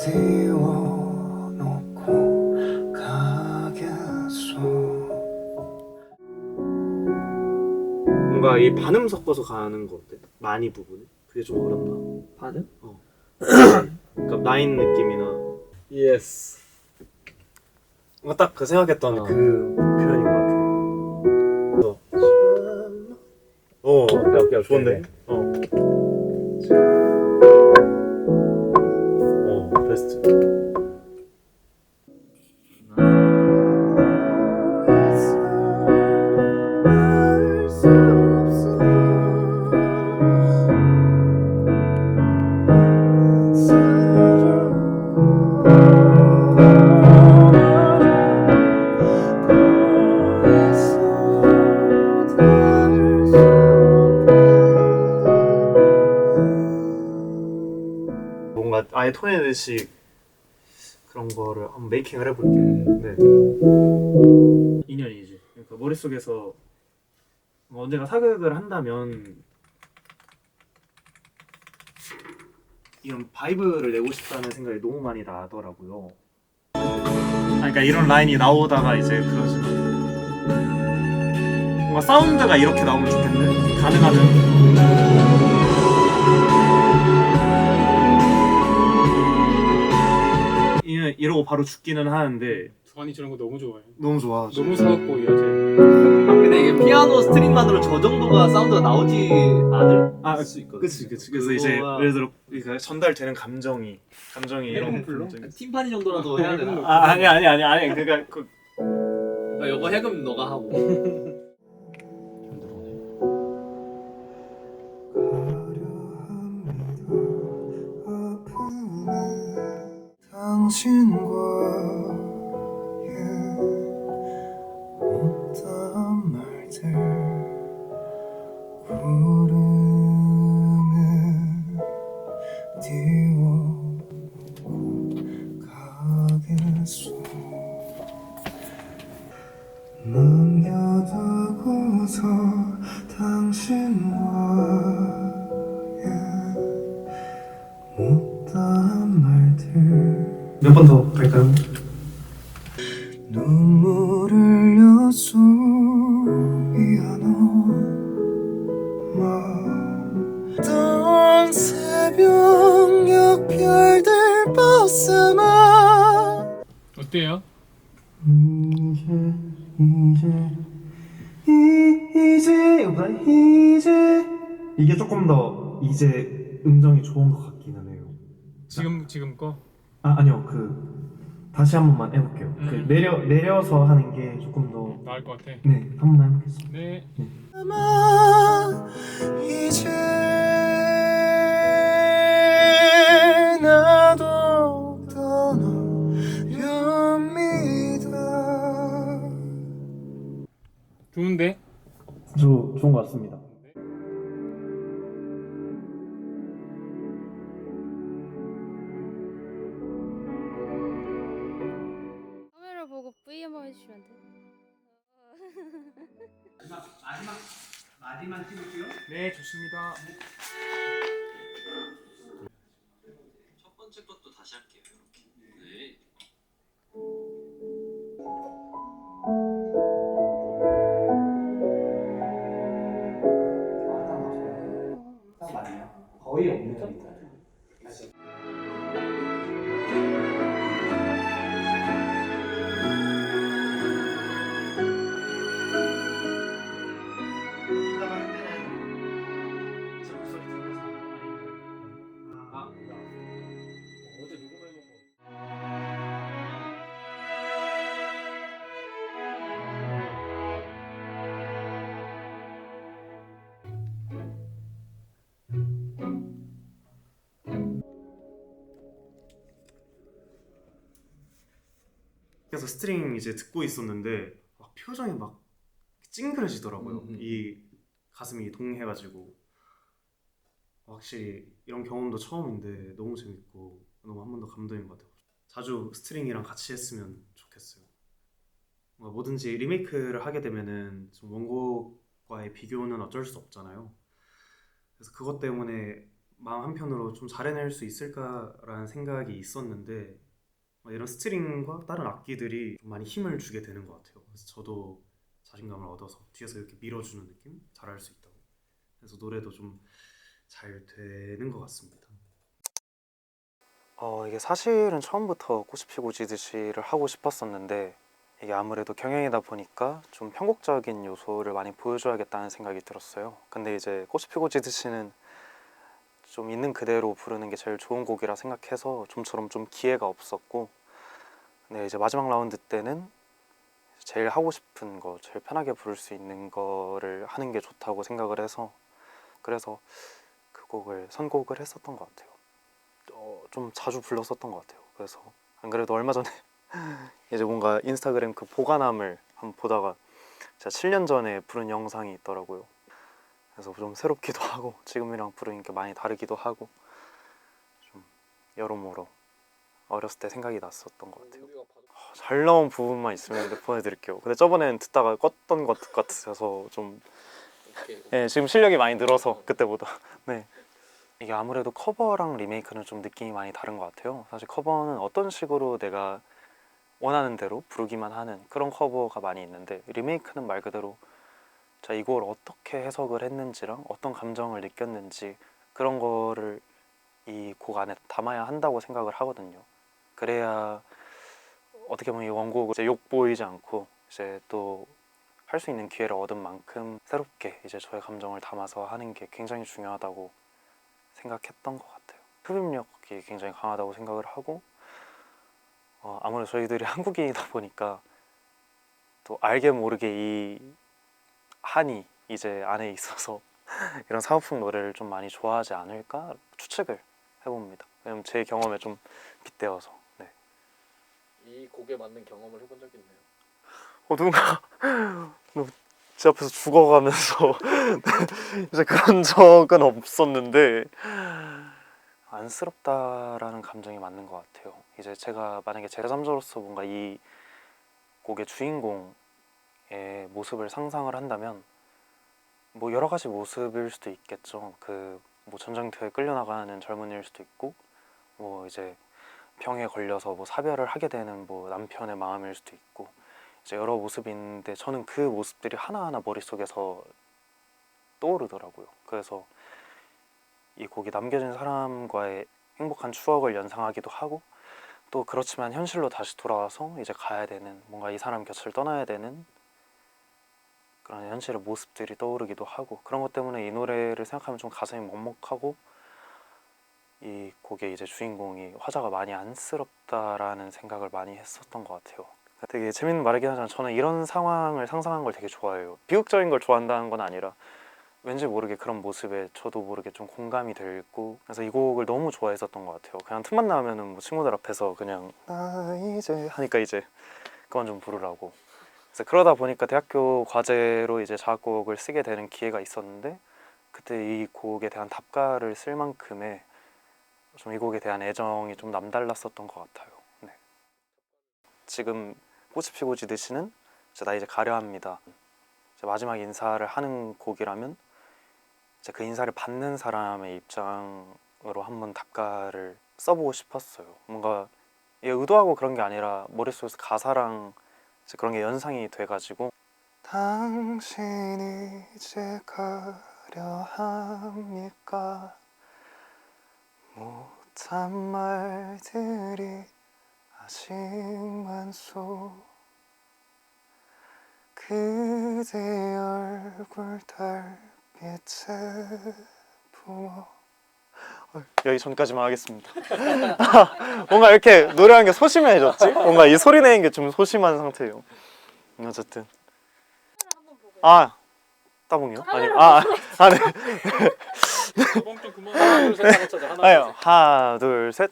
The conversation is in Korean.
띄워놓고 가겠소. 뭔가 이 반음 섞어서 가는 거 어때? 많이 부분이? 그게 좀 어렵나? 반응? 그러니까 나인 느낌이나 예스. 뭔가 딱 그 생각했던 그 표현인 것 같아. 오케이. 좋은데? 베스트. 뭔가 아예 톤에듯이 그런 거를 한번 메이킹을 해볼게요. 네. 인연이지. 그러니까 머릿속에서 뭐 언젠가 사극을 한다면 이런 바이브를 내고 싶다는 생각이 너무 많이 나더라고요. 그러니까 이런 라인이 나오다가 이제 그러지만 뭔가 사운드가 이렇게 나오면 좋겠네. 가능하면. 이러고 바로 죽기는 하는데 주환이 저런 거 너무 좋아해. 너무 좋아. 너무 사각보이야 쟤. 근데 이게 피아노 스트링만으로 저 정도가 사운드가 나오지 않을 수 있거든. 그치. 그래서 이제 예를 들어 그러니까 전달되는 감정이 이런 불러? 감정이. 팀파니 정도라도 해야 되나? 아니. 그러니까 그 이거 해금 너가 하고. 당신과의 못다한 말들 구름에 띄워놓고 가겠소. 남겨두고서 당신과의 못다한 말들. 몇 번 더 갈까요? 눈물을 흘려서 미안한 새벽녘 별들 벗어나. 어때요? 이제 이게 조금 더 이제 음정이 좋은 것 같기는 해요. 지금 거? 아니요, 다시 한 번만 해볼게요. 내려서 하는 게 조금 더 나을 것 같아. 네, 한 번만 해보겠습니다. 네. 이제 나도 떠나렵니다. 좋은데? 좋은 것 같습니다. 카메라 보고 V 한번 해주시면 돼. 마디만 찍을게요. 네, 좋습니다. 첫 번째 것도 다시 할게요. 이렇게. 네. 거의 없는 것 어제 녹음해놓은 거. 그래서 스트링 이제 듣고 있었는데 막 표정이 막 찡그려지더라고요. 이 가슴이 동해가지고 확실히 이런 경험도 처음인데 너무 재밌고 너무 한 번 더 감동인 것 같아요. 자주 스트링이랑 같이 했으면 좋겠어요. 뭔가 뭐든지 리메이크를 하게 되면은 좀 원곡과의 비교는 어쩔 수 없잖아요. 그래서 그것 때문에 마음 한편으로 좀 잘해낼 수 있을까라는 생각이 있었는데 이런 스트링과 다른 악기들이 좀 많이 힘을 주게 되는 것 같아요. 그래서 저도 자신감을 얻어서 뒤에서 이렇게 밀어주는 느낌? 잘할 수 있다고. 그래서 노래도 좀 잘 되는 것 같습니다. 이게 사실은 처음부터 꽃이 피고 지듯이를 하고 싶었었는데 이게 아무래도 경연이다 보니까 좀 편곡적인 요소를 많이 보여줘야겠다는 생각이 들었어요. 근데 이제 꽃이 피고 지듯이는 좀 있는 그대로 부르는 게 제일 좋은 곡이라 생각해서 좀처럼 좀 기회가 없었고, 근데 이제 마지막 라운드 때는 제일 하고 싶은 거, 제일 편하게 부를 수 있는 거를 하는 게 좋다고 생각을 해서 그래서 그 곡을 선곡을 했었던 것 같아요. 좀 자주 불렀었던 것 같아요. 그래서 안 그래도 얼마 전에 이제 뭔가 인스타그램 그 보관함을 한번 보다가 제가 7년 전에 부른 영상이 있더라고요. 그래서 좀 새롭기도 하고 지금이랑 부르니까 많이 다르기도 하고 좀 여러모로 어렸을 때 생각이 났었던 것 같아요. 잘 나온 부분만 있으면 보내드릴게요. 근데 저번엔 듣다가 껐던 것 같아서 좀 네, 지금 실력이 많이 늘어서 그때보다 네. 이게 아무래도 커버랑 리메이크는 좀 느낌이 많이 다른 것 같아요. 사실 커버는 어떤 식으로 내가 원하는 대로 부르기만 하는 그런 커버가 많이 있는데 리메이크는 말 그대로 자 이걸 어떻게 해석을 했는지랑 어떤 감정을 느꼈는지 그런 거를 이 곡 안에 담아야 한다고 생각을 하거든요. 그래야 어떻게 보면 이 원곡을 이제 욕 보이지 않고 이제 또 할 수 있는 기회를 얻은 만큼 새롭게 이제 저의 감정을 담아서 하는 게 굉장히 중요하다고 생각했던 것 같아요. 흡입력이 굉장히 강하다고 생각을 하고 아무래도 저희들이 한국인이다 보니까 또 알게 모르게 이 한이 이제 안에 있어서 이런 사은품 노래를 좀 많이 좋아하지 않을까 추측을 해봅니다. 왜냐면 제 경험에 좀 빗대어서. 네. 이 곡에 맞는 경험을 해본 적이 있나요? 누군가 제 앞에서 죽어가면서 이제 그런 적은 없었는데 안쓰럽다라는 감정이 맞는 것 같아요. 이제 제가 만약에 제3자로서 뭔가 이 곡의 주인공의 모습을 상상을 한다면 뭐 여러 가지 모습일 수도 있겠죠. 그 뭐 전쟁터에 끌려나가는 젊은이일 수도 있고 뭐 이제 병에 걸려서 뭐 사별을 하게 되는 뭐 남편의 마음일 수도 있고 이제 여러 모습이 있는데 저는 그 모습들이 하나하나 머릿속에서 떠오르더라고요. 그래서 이 곡이 남겨진 사람과의 행복한 추억을 연상하기도 하고 또 그렇지만 현실로 다시 돌아와서 이제 가야 되는 뭔가 이 사람 곁을 떠나야 되는 그런 현실의 모습들이 떠오르기도 하고 그런 것 때문에 이 노래를 생각하면 좀 가슴이 먹먹하고 이 곡의 이제 주인공이 화자가 많이 안쓰럽다라는 생각을 많이 했었던 것 같아요. 되게 재밌는 말이긴 하지만 저는 이런 상황을 상상한 걸 되게 좋아해요. 비극적인 걸 좋아한다는 건 아니라 왠지 모르게 그런 모습에 저도 모르게 좀 공감이 들고 그래서 이 곡을 너무 좋아했었던 것 같아요. 그냥 틈만 나면은 뭐 친구들 앞에서 그냥 나 이제 하니까 이제 그만 좀 부르라고. 그래서 그러다 보니까 대학교 과제로 이제 작곡을 쓰게 되는 기회가 있었는데 그때 이 곡에 대한 답가를 쓸 만큼의 좀 이 곡에 대한 애정이 좀 남달랐었던 것 같아요. 네. 지금 꽃이 피고 지듯이는 나 이제 가려 합니다. 이제 마지막 인사를 하는 곡이라면 이제 그 인사를 받는 사람의 입장으로 한번 답가를 써보고 싶었어요. 뭔가 이게 의도하고 그런 게 아니라 머릿속에서 가사랑 이제 그런 게 연상이 돼가지고 당신이 이제 가려 합니까 못한 말들이 아직 많소 그대 얼굴 달빛에 부어 여기 전까지만 하겠습니다. 뭔가 이렇게 노래하는 게 소심해졌지? 뭔가 이 소리 내는 게 좀 소심한 상태예요. 어쨌든 따봉이요? 아니 네. 뻥좀 그만. 하나 둘 셋 하나 아니요. 하나 둘 셋.